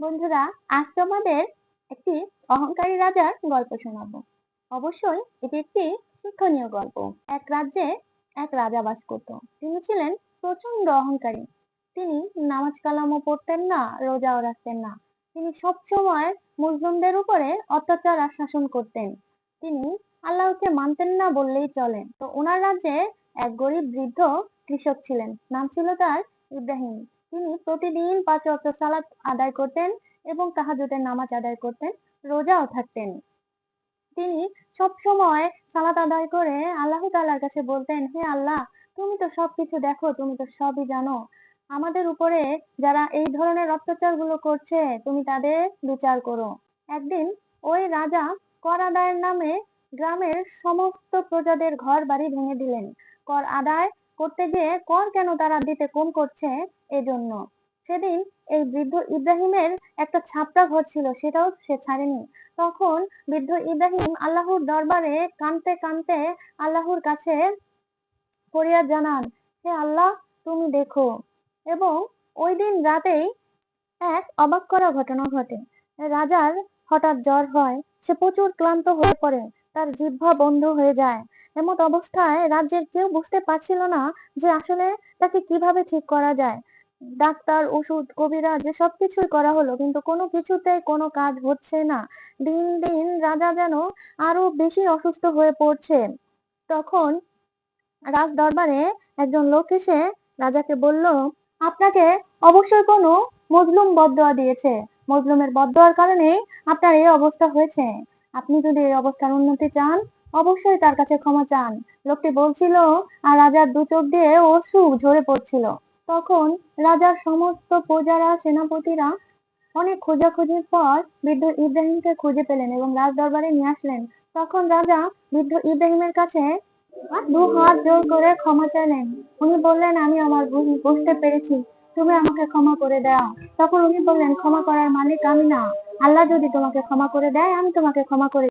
বন্ধুরা, আজ তোমাদের একটি অহংকারী রাজার গল্প শোনাবো। অবশ্যই এটি একটি শিক্ষণীয় গল্প। এক রাজ্যে এক রাজা বাস করত। তিনি ছিলেন প্রচন্ড অহংকারী। তিনি নামাজ কালামও পড়তেন না, রোজাও রাখতেন না। তিনি সবসময় মুসলিমদের উপরে অত্যাচার আর শাসন করতেন। তিনি আল্লাহকে মানতেন না বললেই চলে। তো ওনার রাজ্যে এক গরিব বৃদ্ধ কৃষক ছিলেন, নাম ছিল তার ইব্রাহিম। তিনি প্রতিদিন 5 ওয়াক্ত সালাত আদায় করতেন এবং তাহাজ্জুদের নামাজ আদায় করতেন, রোজাও থাকতেন। তিনি সব সময় সালাত আদায় করে আল্লাহ তাআলার কাছে বলতেন, হে আল্লাহ, তুমি তো সবকিছু দেখো, তুমি তো সবই জানো। আমাদের উপরে যারা এই ধরনের অত্যাচার গুলো করছে, তুমি তাদের বিচার করো। একদিন ওই রাজা কর আদায়ের নামে গ্রামের সমস্ত প্রজাদের ঘর বাড়ি ভেঙে দিলেন। কর আদায় করতে গিয়ে কর কেন তারা দিতে কম করছে এজন্য। সেদিন এই বৃদ্ধ ইব্রাহিমের একটা ছাপড়া ঘর ছিল, সেটাও সে ছাড়েনি। তখন বৃদ্ধ ইব্রাহিম আল্লাহর দরবারে কাঁদতে কাঁদতে আল্লাহর কাছে ফরিয়াদ জানান, হে আল্লাহ, তুমি দেখো। এবং ওই দিন রাতেই এক অবাক করা ঘটনা ঘটে। রাজার হঠাৎ জ্বর হয়, সে প্রচুর ক্লান্ত হয়ে পড়ে, তার জিহ্বা বন্ধ হয়ে যায়। এমত অবস্থায় রাজ্যের কেউ বুঝতে পারছিল না যে আসলে তাকে কিভাবে ঠিক করা যায়। ডাক্তার, ওষুধ, কবিরাজ সবকিছুই করা হলো, কিন্তু কোনো কিছুতেই কোনো কাজ হচ্ছে না। দিন দিন রাজা যেন আরো বেশি অসুস্থ হয়ে পড়ছে। তখন রাজ দরবারে একজন লোক এসে রাজাকে বলল, আপনাকে অবশ্যই কোনো মজলুম বদদোয়া দিয়েছে। মজলুমের বদদোয়ার কারণে আপনার এই অবস্থা হয়েছে। আপনি যদি এই অবস্থার উন্নতি চান, অবশ্যই তার কাছে ক্ষমা চান। লোকটি বলছিল আর রাজার দু চোখ দিয়ে অশ্রু ঝরে পড়ছিল। তখন রাজার সমস্ত প্রজারা, সেনাপতিরা অনেক খোঁজাখুঁজির পর বৃদ্ধ ইব্রাহিমকে খুঁজে পেলেন এবং রাজ দরবারে নিয়ে আসলেন। তখন রাজা বৃদ্ধ ইব্রাহিমের কাছে দু হাত জোর করে ক্ষমা চাইলেন। উনি বললেন, আমি আমার ভুল বুঝতে পেরেছি, তুমি আমাকে ক্ষমা করে দাও। তখন উনি বললেন, ক্ষমা করার মালিক আমি না, আল্লাহ যদি তোমাকে ক্ষমা করে দেয়, আমি তোমাকে ক্ষমা করে